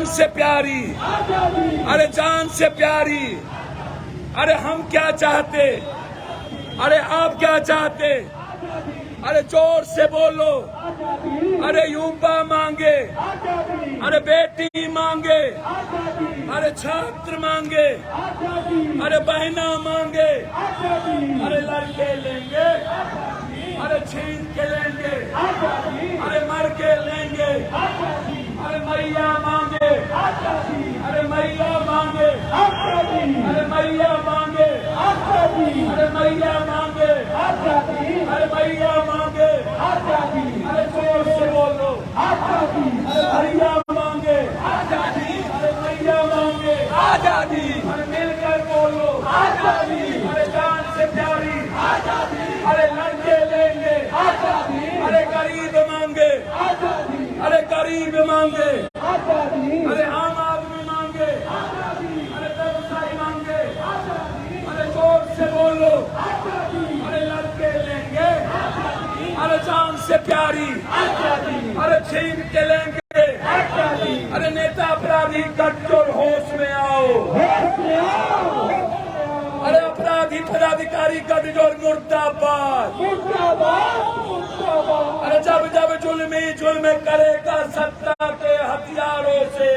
से प्यारी, अरे जान से प्यारी। अरे हम क्या चाहते, अरे आप क्या चाहते? अरे जोर से बोलो। अरे युवा मांगे, अरे बेटी मांगे, अरे छात्र मांगे, अरे बहना मांगे, अरे लड़के लेंगे, अरे छीन के लेंगे, अरे मर के लेंगे। अरे मैया मांगे, अरे मैया मांगे, अरे मैया मांगे, अरे मैया मांगे, अरे मैया मांगे, अरे जोर से बोलो। अरे भैया मांगे, अरे मैया मांगे आजादी, अरे मिलकर बोलो आजादी, अरे जान से प्यारी आजादी, अरे लड़के लेंगे आजादी, अरे गरीब मांगे आजादी, अरे गरीब मांगे आजादी, अरे आम आदमी मांगे आजादी, अरे व्यवसायी मांगे आजादी, अरे जोर से बोलो आजादी, अरे लड़के लेंगे आजादी, अरे जान से प्यारी आजादी, अरे छीन के लेंगे आजादी, अरे नेता अपराधी कट्टर होश में आओ, अरे अपराधी पदाधिकारी गठजोड़ मुर्दाबाद, अरे जब जब जुल्म करेगा सत्ता के हथियारों से,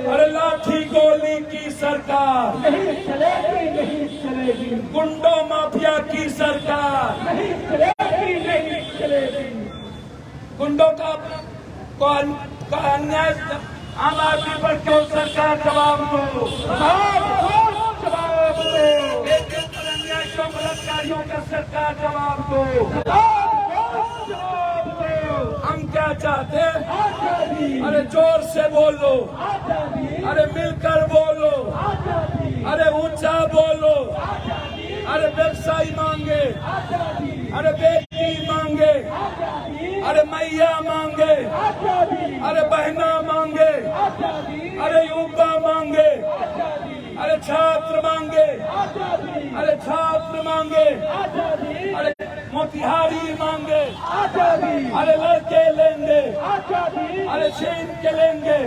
अरे लाठी गोली की सरकार नहीं चलेगी, नहीं चलेगी, गुंडों माफिया की सरकार नहीं चलेगी, नहीं चलेगी, गुंडों का अन्याय आम आदमी पर क्यों सरकार जवाब दो, जवाब दो, अन्याय क्यों बलात्कारियों का सरकार जवाब दो, जवाब दो। हम क्या चाहते हैं? अरे जोर से बोलो, अरे मिलकर बोलो, अरे ऊंचा बोलो, अरे व्यवसायी मांगे, अरे बेटी मांगे, अरे मैया मांगे, अरे बहना मांगे, अरे युवा मांगे, अरे छात्र मांगे, अरे छात्र मांगे, अरे मोतिहारी मांगे, अरे लड़के लेंगे, अरे छीन के लेंगे,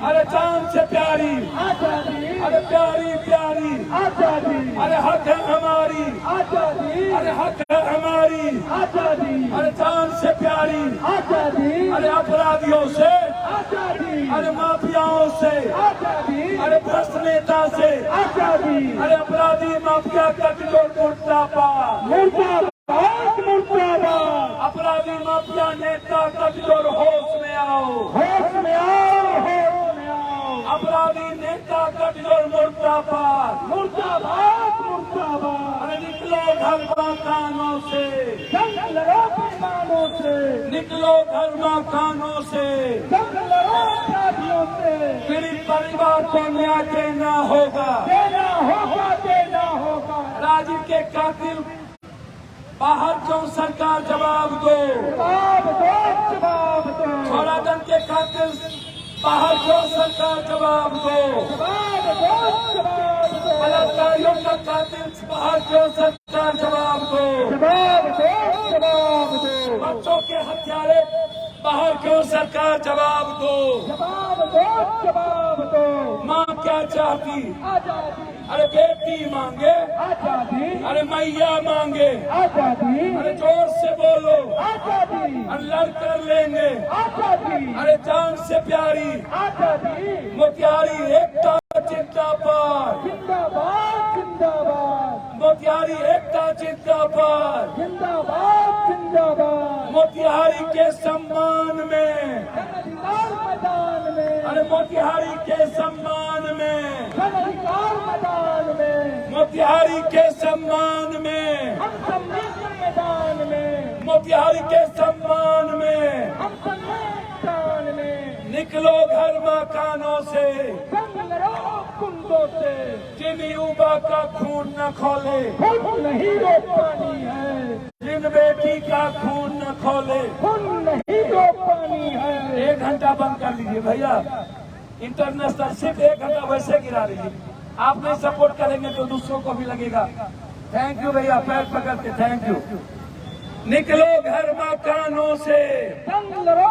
अरे जान से प्यारी, अरे प्यारी प्यारी, अरे हक है हमारी, अरे हक है हमारी, अरे जान से प्यारी, अरे अपराधियों से, अरे माफियाओं से, अरे भ्रष्ट नेता से, अरे अपराधी माफिया गठजोड़ मुर्दाबाद, अपराधी माफिया नेता गठजोड़ होश में आओ, होश में आओ, होश में आओ, अपराधी नेता गठजोड़ मुर्दाबाद, मुर्दाबाद, मुर्दाबाद। अरे निकलो घर मकानों से, जंग लड़ो बेईमानों से, निकलो घर मकानों से, जंग लड़ो अपराधियों से, पीड़ित परिवार को न्याय देना होगा, देना होगा, देना होगा। राजीव के कातिल बाहर क्यों सरकार जवाब दो, जवाब दो, जवाब दो। छोरादन के कातिल बाहर क्यों सरकार जवाब दो, जवाब दो, जवाब दो। बलात्कारियों का कातिल बाहर क्यों सरकार जवाब दो, जवाब दो, जवाब दो। बच्चों के हत्यारे बाहर क्यों सरकार जवाब दो, जवाब दो, जवाब दो। माँ क्या चाहती, आजादी, अरे बेटी मांगे आजादी, अरे मैया मांगे आजादी, अरे जोर से बोलो आजादी, अरे लड़ कर लेंगे आजादी, अरे जान से प्यारी आजादी, मोतिहारी एकता जिंदाबाद, जिंदाबाद, जिंदाबाद, मोतिहारी एकता जिंदाबाद, जिंदाबाद, जिंदाबाद। मोतिहारी के सम्मान में, मैदान में, अरे मोतिहारी के सम्मान में, मैदान में, मोतिहारी के सम्मान में, हम सम्मेलन मैदान में, मोतिहारी के सम्मान में, हम सम्मेलन में। निकलो घर मकानों से, जंग लड़ो कुंडों से, जिन युवा का खून न खोले, खून नहीं रोक पानी है, जिन बेटी का खून न खोले, खून नहीं रोक पानी है। 1 घंटा बंद कर लीजिए भैया, इंटरनेशनल सिर्फ 1 घंटा वैसे गिरा लीजिए। आप नहीं सपोर्ट करेंगे तो दूसरों को भी लगेगा। थैंक यू भैया, पैर पकड़ के थैंक यू। निकलो घर मकानों से, जंग लो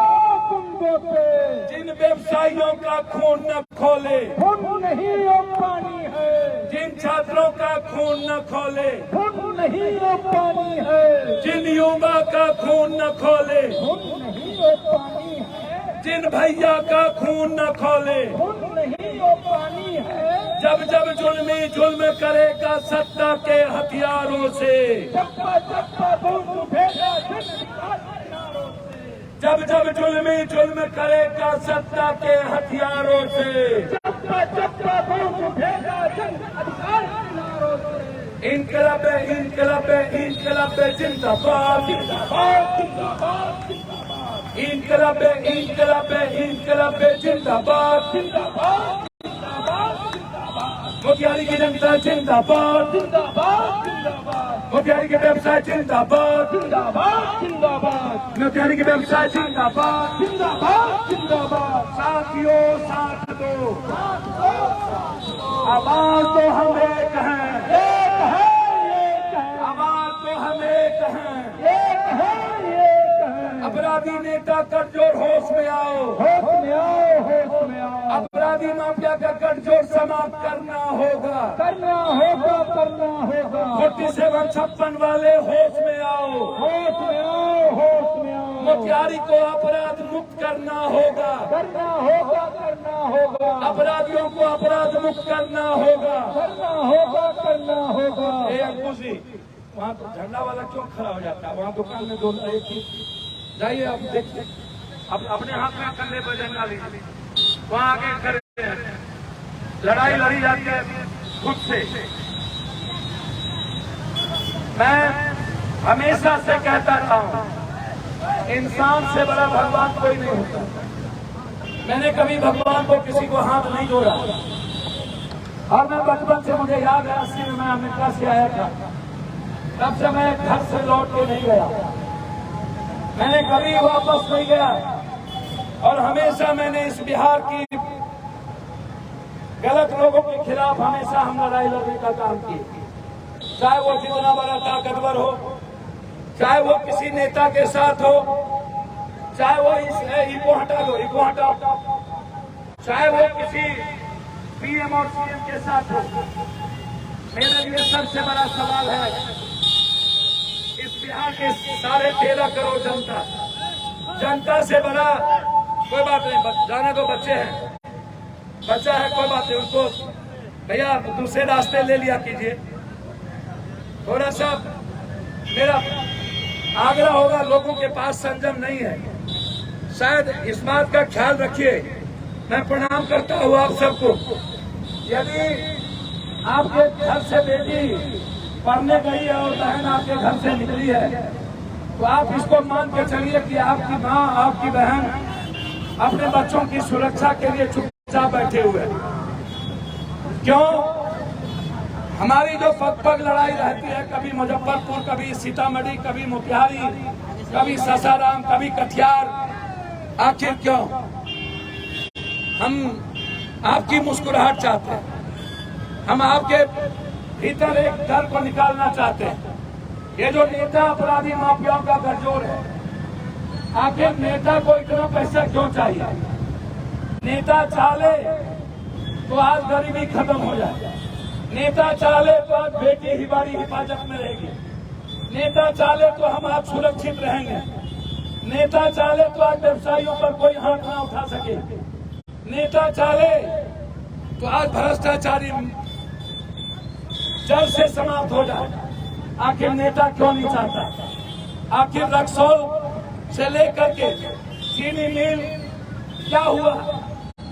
कुंभों से, जिन व्यवसायियों का खून न खोले, खून नहीं वो पानी है, जिन छात्रों का खून न खोले, खून नहीं वो पानी है, जिन युवा का खून न खोले, खून नहीं वो पानी है, जिन भैया का खून न खोले, खून नहीं वो पानी है, जब जब जुल्मी जुल्म करेगा सत्ता के हथियारों से, चप्पा चप्पा बूंद उठेगा जन विकास किनारों से, जब जब जुल्मी जुल्म करेगा सत्ता के हथियारों से, चप्पा चप्पा बूंद उठेगा जन अधिकार किनारों से, इनकलाब इनकलाब इनकलाब जिंदाबाद, जिंदाबाद जिंदाबाद जिंदाबाद, इनकलाब इनकलाब इनकलाब जिंदाबाद, जिंदाबाद मोतिहारी की जनता जिंदाबाद, जिंदाबाद जिंदाबाद, मोतिहारी के व्यवसाय जिंदाबाद, जिंदाबाद जिंदाबाद, मोतिहारी के व्यवसाय जिंदाबाद, जिंदाबाद जिंदाबाद, साथियों साथ दो, आवाज तो हम एक हैं, एक है एक है, आवाज तो हम एक हैं, एक है एक है, अपराधी नेता गठजोड़ होश में आओ, होश में आओ होश में आओ, अपराधी माफिया का गठजोड़ समाप्त करना होगा, करना होगा करना होगा, 4756 वाले होश में आओ, होश में आओ होश में आओ, मोतिहारी को अपराध मुक्त करना होगा, करना होगा करना होगा, अपराधियों को अपराध मुक्त करना होगा। करना होगा करना होगा, ए अंकुश जी, वहाँ तो झंडा वाला क्यों खड़ा हो जाता है? वहाँ दुकान में दो एक ही जाइए, आप देखिए, अब अपने हाथ में कंधे पर झंडा लीजिए, वहाँ आगे खड़े हैं, लड़ाई लड़ी जाती है खुद से। मैं हमेशा से कहता रहा हूँ, इंसान से बड़ा भगवान कोई नहीं होता। मैंने कभी भगवान को किसी को हाथ नहीं जोड़ा, और मैं बचपन से, मुझे याद है 80 में मैं अमेरिका से आया था, तब से मैं घर से लौट के नहीं गया, मैंने कभी वापस नहीं गया, और हमेशा मैंने इस बिहार की गलत लोगों के खिलाफ हमेशा हम लड़ाई लड़ने का काम किए, चाहे वो जितना बड़ा ताकतवर हो, चाहे वो किसी नेता के साथ हो, चाहे वो इको हटा दो, इको हटाओ, चाहे वो किसी पीएम और सीएम के साथ हो। मेरे लिए सबसे बड़ा सवाल है, इस बिहार के साढ़े 13 करोड़ जनता से बड़ा कोई बात नहीं, जाने दो, बच्चे हैं, बच्चा है, कोई बात नहीं, उनको भैया दूसरे रास्ते ले लिया कीजिए। थोड़ा सा मेरा आग्रह होगा, लोगों के पास संयम नहीं है, शायद इस बात का ख्याल रखिए। मैं प्रणाम करता हूँ आप सबको। यदि आपके घर से बेटी पढ़ने गई है और बहन आपके घर से निकली है, तो आप इसको मान के चलिए कि आपकी माँ, आपकी बहन अपने बच्चों की सुरक्षा के लिए चुपचाप बैठे हुए हैं। क्यों? हमारी जो पग लड़ाई रहती है, कभी मुजफ्फरपुर, कभी सीतामढ़ी, कभी मोतिहारी, कभी सासाराम, कभी कटिहार, आखिर क्यों? हम आपकी मुस्कुराहट चाहते हैं, हम आपके भीतर एक डर को निकालना चाहते हैं। ये जो नेता अपराधी माफियाओं का गठजोड़ है, आखिर नेता को इतना पैसा क्यों चाहिए? नेता चाहे तो आज गरीबी खत्म हो जाए, नेता चाहे तो आज बेटी हमारी हिफाजत में रहेगी, नेता चाहे तो हम आज सुरक्षित रहेंगे, नेता चाहे तो आज व्यवसायियों पर कोई हाथ ना उठा सके, नेता चाहे तो आज भ्रष्टाचारी जड़ से समाप्त हो जाए। आखिर नेता क्यों नहीं चाहता? आखिर रक्सौल से लेकर के चीनी मिल क्या हुआ?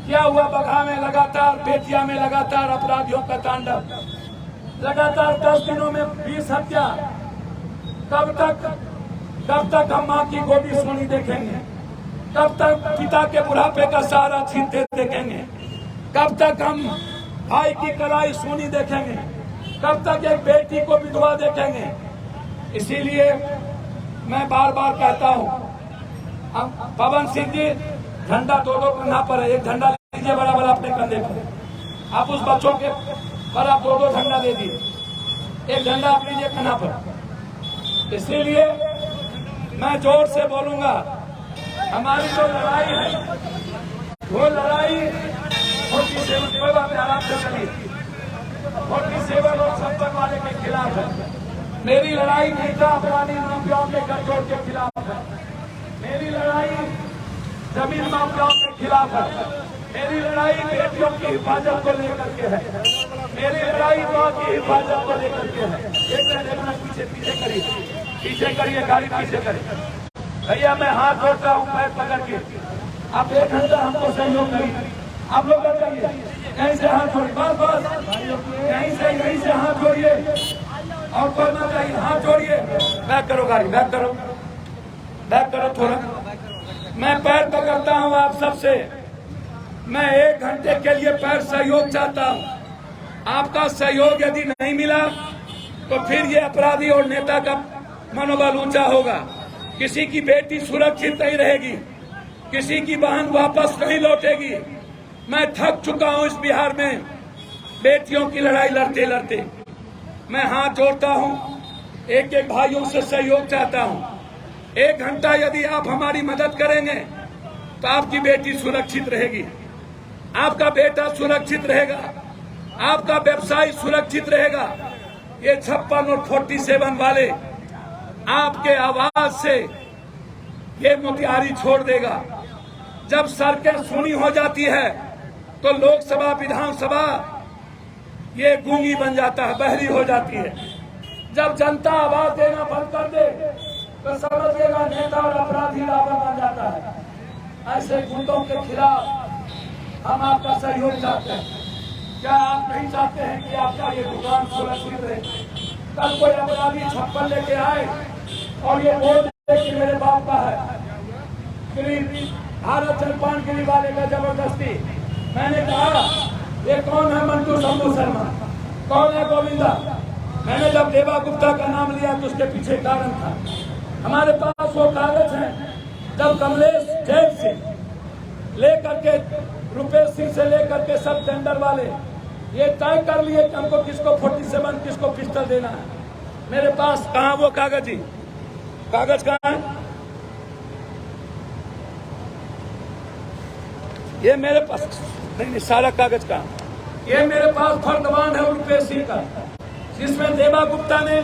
क्या हुआ? बगहा में लगातार, बेतिया में लगातार अपराधियों का तांडव, लगातार 10 दिनों में 20 हत्या। कब तक हम माँ की गोदी सोनी देखेंगे? कब तक पिता के बुढ़ापे का सहारा छीनते देखेंगे? कब तक हम भाई की कलाई सोनी देखेंगे? कब तक एक बेटी को विधवा देखेंगे? इसीलिए मैं बार बार कहता हूँ, हम पवन सिंह जी, झंडा दो कंधा पर है, एक झंडा लीजिए बड़ा बड़ा अपने कंधे पर, आप उस बच्चों के पर आप दो झंडा दे दिए, एक झंडा आप लीजिए कंधा पर। इसीलिए मैं जोर से बोलूंगा। हमारी जो लड़ाई है वो लड़ाई 47 कोई बात नहीं, आराम से चलिए, 47 और संपन्न वाले के खिलाफ है। मेरी लड़ाई नेता अपराधी माफियाओं के गठजोड़ के खिलाफ है। मेरी लड़ाई जमीन माफियाओं के खिलाफ है। मेरी लड़ाई बेटियों की हिफाजत को लेकर के है। मेरी लड़ाई माँ की हिफाजत को लेकर के है। एक मिनट पीछे पीछे करिए, गाड़ी पीछे करिए। भैया मैं हाथ जोड़ता हूँ पैर पकड़ के, आप 1 घंटा हमको सहयोग करिए। आप लोग बताइए, यहीं से हाथ जोड़िए, बस यहीं से हाथ जोड़िए और करना चाहिए, हाथ जोड़िए। बैक करो गाड़ी, बैक करो थोड़ा। मैं पैर पकड़ता हूँ आप सबसे। मैं 1 घंटे के लिए पैर सहयोग चाहता हूँ। आपका सहयोग यदि नहीं मिला तो फिर ये अपराधी और नेता का मनोबल ऊंचा होगा। किसी की बेटी सुरक्षित नहीं रहेगी, किसी की बहन वापस नहीं लौटेगी। मैं थक चुका हूं इस बिहार में बेटियों की लड़ाई लड़ते लड़ते। मैं हाथ जोड़ता हूं, एक एक भाइयों से सहयोग चाहता हूं। 1 घंटा यदि आप हमारी मदद करेंगे तो आपकी बेटी सुरक्षित रहेगी, आपका बेटा सुरक्षित रहेगा, आपका व्यवसाय सुरक्षित रहेगा। ये 56 और 47 वाले आपके आवाज से ये मोतिहारी छोड़ देगा। जब सड़कें सूनी हो जाती है तो लोकसभा विधानसभा ये गूंगी बन जाता है, बहरी हो जाती है। जब जनता आवाज देना बंद कर दे तो समझिएगा नेता और अपराधी रावण बन जाता है। ऐसे गुंडों के खिलाफ हम आपका सहयोग चाहते हैं। क्या आप नहीं चाहते हैं कि आपका ये दुकान सुरक्षित रहे? कल कोई अपराधी 56 लेके आए और ये बोल दे कि मेरे बाप का है, भारत चलपान गिरी वाले का जबरदस्ती। मैंने कहा ये कौन है मंटू शंभू शर्मा, कौन है गोविंदा? मैंने जब देवा गुप्ता का नाम लिया तो उसके पीछे कारण था। हमारे पास वो कागज हैं जब कमलेश जैन से लेकर के रुपेश सिंह से लेकर के सब टेंडर वाले ये तय कर लिए कि हमको किसको 47 किसको पिस्टल देना है। मेरे पास कहाँ वो कागज ही, कागज कहाँ है? ये मेरे पास नहीं, सारा कागज कहाँ? ये मेरे पास फर्दवान है रुपेश सिंह का, जिसमें देवा गुप्ता ने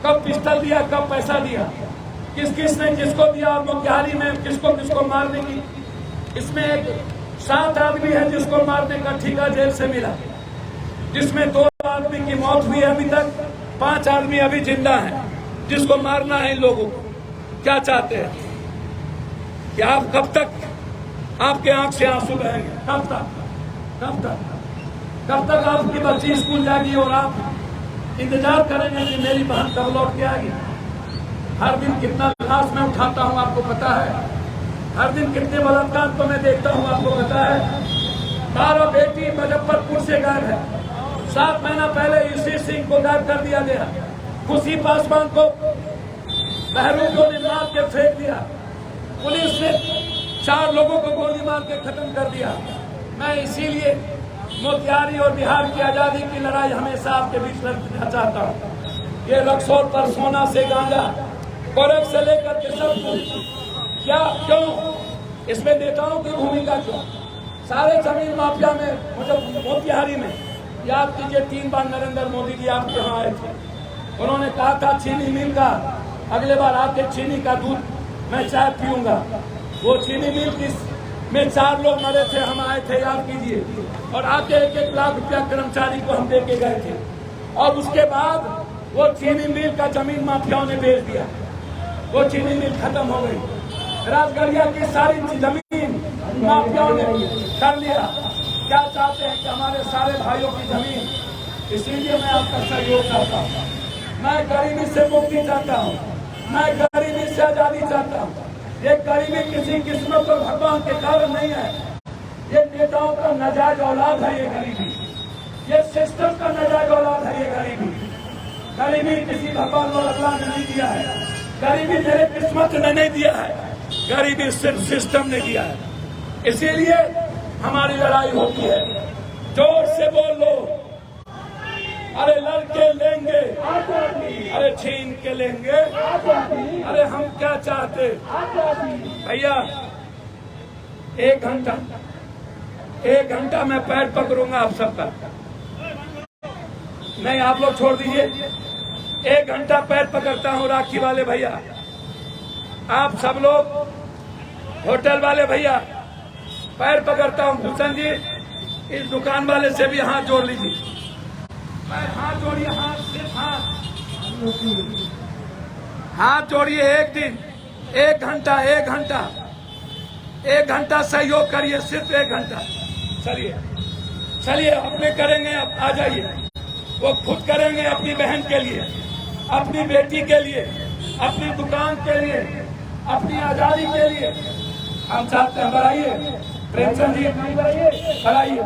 कब पिस्टल दिया, कब पैसा दिया, किस किस ने किसको दिया और मोतिहारी में किसको किसको मारने की। इसमें 7 आदमी है जिसको मारने का ठेका जेल से मिला, जिसमें 2 आदमी की मौत हुई है अभी तक, 5 आदमी अभी जिंदा हैं जिसको मारना है इन लोगों को। क्या चाहते हैं कि आप कब तक आपके आंख से आंसू बहेंगे? कब तक आपकी बच्ची स्कूल जाएगी और आप इंतजार करेंगे कि मेरी बहन कब लौट के आएगी? हर दिन कितना लाश मैं उठाता हूं आपको पता है, हर दिन कितने बलात्कार को मैं देखता हूं आपको पता है। 12 बेटी मुजफ्फरपुर से गायब है। 7 महीना पहले यूसी सिंह को गायब कर दिया गया। खुशी पासवान को बहरूपियों ने मार के फेंक दिया। पुलिस ने 4 लोगों को गोली मार के खत्म कर दिया। मैं इसीलिए मोतिहारी और बिहार की आजादी की लड़ाई हमेशा आपके बीच लड़ना चाहता हूँ। ये रक्सौल पर सोना से गांजा, गोरख से लेकर के सब कुछ, क्या क्यों इसमें नेताओं की भूमिका क्यों? सारे जमीन माफिया में मतलब मोतिहारी में याद कीजिए 3 बार नरेंद्र मोदी जी आपके यहाँ आए थे। उन्होंने कहा था चीनी मिल का अगले बार आके चीनी का दूध मैं चाय पीऊंगा। वो चीनी मिल में 4 लोग मरे थे, हम आए थे याद कीजिए, और आके 1-1 लाख रुपया कर्मचारी को हम दे के गए थे। और उसके बाद वो चीनी मिल का जमीन माफियाओं ने बेच दिया, वो चीनी मिल खत्म हो गई। राजगढ़िया की सारी जमीन माफियाओं ने कर लिया। क्या चाहते हैं कि हमारे सारे भाइयों की जमीन, इसीलिए मैं आपका सहयोग चाहता हूँ। मैं गरीबी से मुक्ति चाहता हूँ, मैं गरीबी से आजादी चाहता हूँ। ये गरीबी किसी किस्मत और भगवान के कारण नहीं है, ये नेताओं का नाजायज औलाद है। ये गरीबी, ये सिस्टम का नाजायज औलाद है। ये गरीबी किसी भगवान और अल्लाह ने नहीं दिया है, गरीबी मेरे किस्मत ने नहीं दिया है, गरीबी सिर्फ सिस्टम ने दिया है। इसीलिए हमारी लड़ाई होती है। जोर से बोल लो, अरे लड़के लेंगे, आजादी, अरे छीन के लेंगे, आजादी, अरे हम क्या चाहते। आजादी। भैया 1 घंटा मैं पैर पकड़ूंगा आप सबका। नहीं आप लोग छोड़ दीजिए, 1 घंटा पैर पकड़ता हूँ राखी वाले भैया, आप सब लोग होटल वाले भैया पैर पकड़ता हूँ। भूषण जी इस दुकान वाले से भी हाथ जोड़ लीजिए, पैर हाथ जोड़िए, हाथ सिर्फ हाथ जोड़िए। एक दिन 1 घंटा 1 घंटा सहयोग करिए, सिर्फ 1 घंटा। चलिए चलिए अपने करेंगे, अब आ जाइए। वो खुद करेंगे अपनी बहन के लिए, अपनी बेटी के लिए, अपनी दुकान के लिए, अपनी आजादी के लिए। हम चाहते हैं, बढ़ाइए प्रेमचंद जी, बढ़ाइए, बढ़ाइए,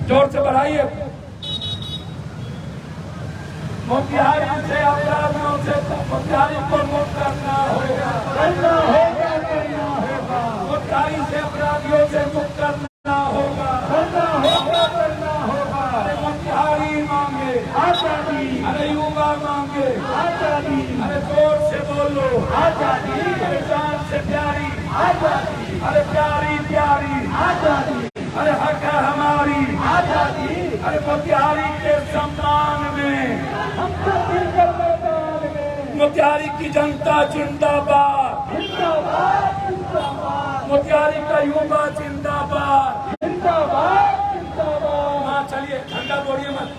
जोर से बढ़ाइए। मोतिहारी से अपराधियों से मोतिहारी को मुक्त करना होगा, करना होगा, करना होगा, मोतिहारी से अपराधियों से मुक्त करना होगा, करना होगा, करना होगा। अरे मोतिहारी मांगे, आजादी, अरे युवा मांगे, आजादी, अरे जोर से बोलो, आजादी, अरे जान से प्यारी, आजादी, अरे प्यारी प्यारी, आजादी, अरे हक है हमारी, आजादी। अरे मोतिहारी के सम्मान में, हम सब मिलकर मैदान में, मोतिहारी की जनता जिंदाबाद, जिंदाबाद, जिंदाबाद, मोतिहारी का युवा जिंदाबाद। जिंदाबाद, जिंदाबाद। हाँ चलिए, झंडा बोलिए मत,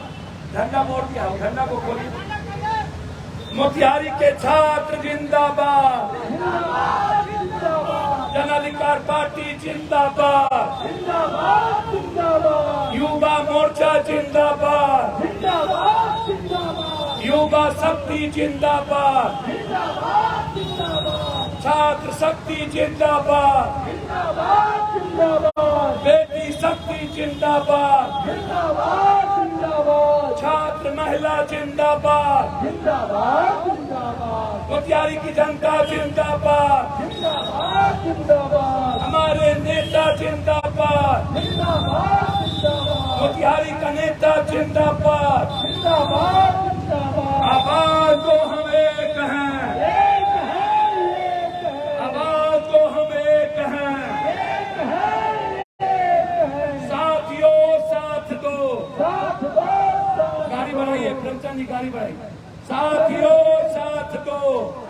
झंडा बोल दिया, झंडा को बोलिए। मोतिहारी के छात्र जिंदाबाद, जिंदाबाद, जिंदाबाद, जन अधिकार पार्टी जिंदाबाद, जिंदाबाद, जिंदाबाद, युवा मोर्चा जिंदाबाद, जिंदाबाद, जिंदाबाद, युवा शक्ति जिंदाबाद, जिंदाबाद, जिंदाबाद, छात्र शक्ति जिंदाबाद, जिंदाबाद, जिंदाबाद, बेटी शक्ति जिंदाबाद, जिंदाबाद, जिंदाबाद, छात्र महिला जिंदाबाद, जिंदाबाद, जिंदाबाद, मोतिहारी की जनता जिंदाबाद, जिंदाबाद, जिंदाबाद, हमारे नेता जिंदाबाद, जिंदाबाद, जिंदाबाद, मोतिहारी का नेता जिंदाबाद। जिंदाबाद, जिंदाबाद। आवाज को हम एक हैं, एक है, एक है, आवाज को हम एक हैं, एक है, एक है। साथियों साथ दो। साथ दो, साथ गाड़ी दो, बढ़ाइए प्रेमचंद जी, गाड़ी बढ़ाइए। साथियों साथ दो,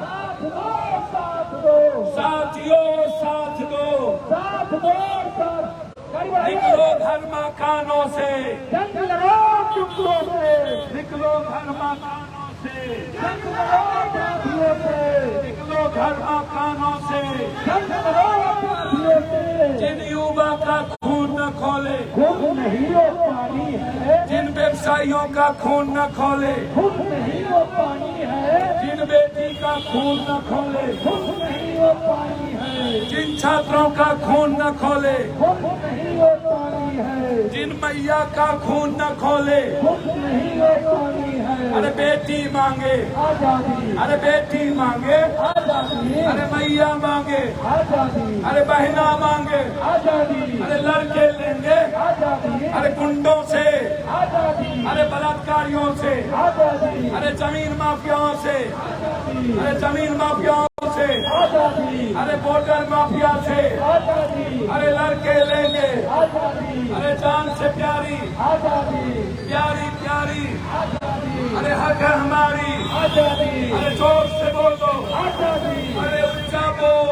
साथ दो, साथ दो, साथियों साथ दो। साथ दो, साथ। गाड़ी बढ़ाइए। निकलो घर मकानों से, जंग लड़ो टुकड़ों से, निकलो घर मकानों से, जंग लड़ो अपराधियों से, निकलो घर मकानों से। जंग लड़ो अपराधियों से। जिन युवा का खून न खोले, खून नहीं वो पानी है, जिन व्यवसायियों का खून न खोले, खून नहीं वो पानी है, जिन बेटी का खून न खोले, खून नहीं वो पानी है, जिन छात्रों का खून न खोले, खून नहीं वो पानी है, जिन मैया का खून न खोले। खून नहीं वो पानी है। अरे बेटी मांगे, आजादी, अरे बेटी मांगे, आजादी, अरे मैया मांगे, आजादी, अरे बहना मांगे, आजादी, अरे लड़के लेंगे, आजादी, अरे गुंडों से, आजादी, अरे बलात्कारियों से, आजादी, अरे जमीन माफियाओं से, आजादी, अरे जमीन माफियाओं से, आजादी, अरे वोटर माफिया से, आजादी, अरे लड़के लेंगे, आजादी, अरे जान से प्यारी, आजादी, प्यारी प्यारी, आजादी, अरे हक है हमारी, आजादी, अरे जोर से बोलो, आजादी, अरे ऊंचा बोल,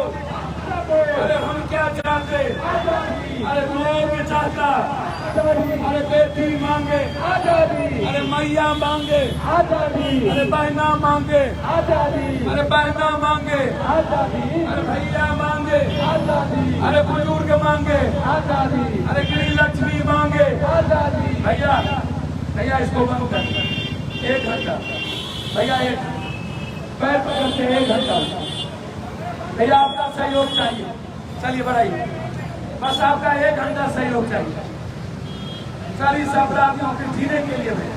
अरे हम क्या चाहते, आजादी, अरे लोग चाहता, आजादी, अरे बेटी मांगे, आजादी, अरे मैया मांगे, आजादी, अरे बहना मांगे, आजादी, अरे बहना मांगे, आजादी, अरे भैया मांगे, आजादी, अरे बुजुर्ग मांगे, आजादी, अरे गृह लक्ष्मी मांगे। आजादी, भैया भैया इसको बंद कर, 1 घंटा भैया, एक पैर पकड़ते 1 घंटा भैया, आपका सहयोग चाहिए। चलिए बढ़ाइए, बस आपका 1 घंटा सहयोग चाहिए। सारी अपराधियों के जीने के लिए भैया,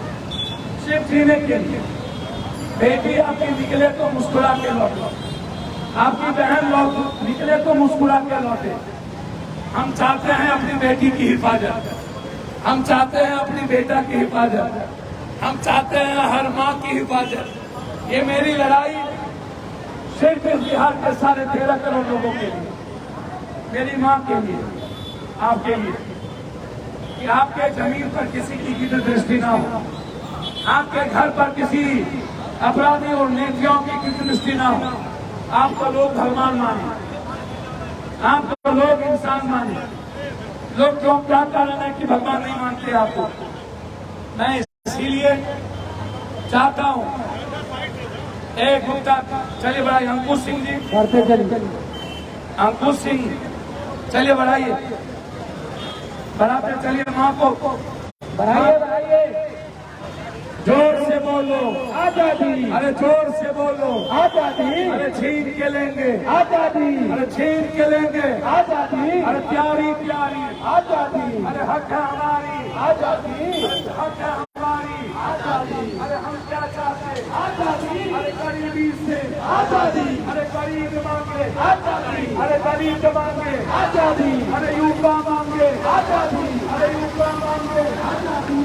सिर्फ जीने के लिए। बेटी आपकी निकले तो मुस्कुरा के लौटे, आपकी बहन लौट निकले तो मुस्कुरा के लौटे, हम चाहते हैं अपनी बेटी की हिफाजत, हम चाहते हैं अपनी बेटा की हिफाजत, हम चाहते हैं हर माँ की हिफाजत। ये मेरी लड़ाई सिर्फ इस बिहार के 13.5 करोड़ लोगों के लिए, मेरी माँ के लिए, आपके लिए, कि आपके जमीन पर किसी की गिरद दृष्टि ना हो, आपके घर पर किसी अपराधी और नेतियों की गिरद दृष्टि ना हो। आपको लोग भगवान माने, आपको लोग इंसान माने। लोग क्यों क्या कारण है कि भगवान नहीं मानते आपको? मैं इसीलिए चाहता हूं एक गुप्ता, चलिए बढ़ाइए अंकुश सिंह जी, अंकुश सिंह चलिए बढ़ाइए, बढ़ाते चलिए माँ को बढ़ाइए, बढ़ाइए, जोर से बोलो आजादी, अरे जोर से बोलो आजादी, अरे छीन के लेंगे आजादी, अरे छीन के लेंगे आजादी, अरे प्यारी प्यारी आजादी, अरे हक है हमारी आजादी, हक है हमारी आजादी, अरे हम क्या चाहते आजादी, अरे गरीबी से आजादी, अरे गरीब मांगे आजादी, अरे गरीब मांगे आजादी, अरे युवा मांगे आजादी, अरे युवा मांगे आजादी,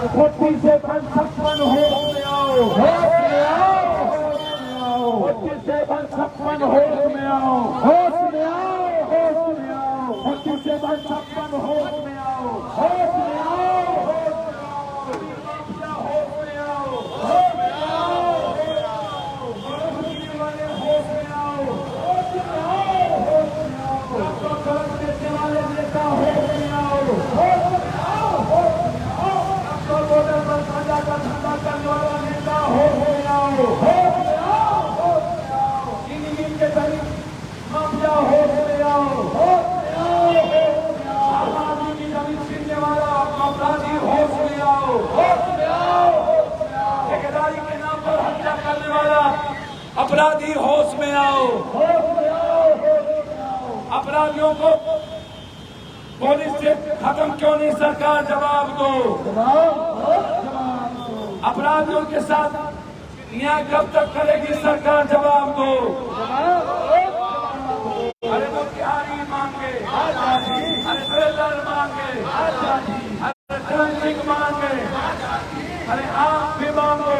खोटी से 56 होश में आओ, होश में आओ, होश में आओ, खोटी से 56 होश में आओ, होश में आओ, होश में आओ, खोटी से 56 होश में आओ, होश में आओ, होश में आओ, होश में आओ, होश में आओ, वाले होश में आओ, होश में आओ, होश में आओ, गलत देने वाले नेता होश में आओ, होश में आओ, होश में आओ, बॉर्डर पर साझा का धंधा करने वाला नेता होश में आओ, होश में आओ, होश में आओ, इन के तरीक माफिया होश में आओ, होश में आओ, होश में आओ, आबादी की जमीन छीनने वाला अपराधी होश में आओ, होश में आओ, होश में आओ, ठेकेदारी के नाम पर हत्या करने वाला अपराधी होश में आओ, होश में आओ, होश में आओ, अपराधियों को पुलिस से खत्म क्यों नहीं सरकार? जवाब दो, अपराधियों के साथ न्याय कब तक करेगी सरकार? जवाब दो। अरे वो बिहारी मांगे आजादी, अरे ट्रेलर मांगे आजादी, अरे ट्रेनिंग मांगे, अरे आप भी मांगो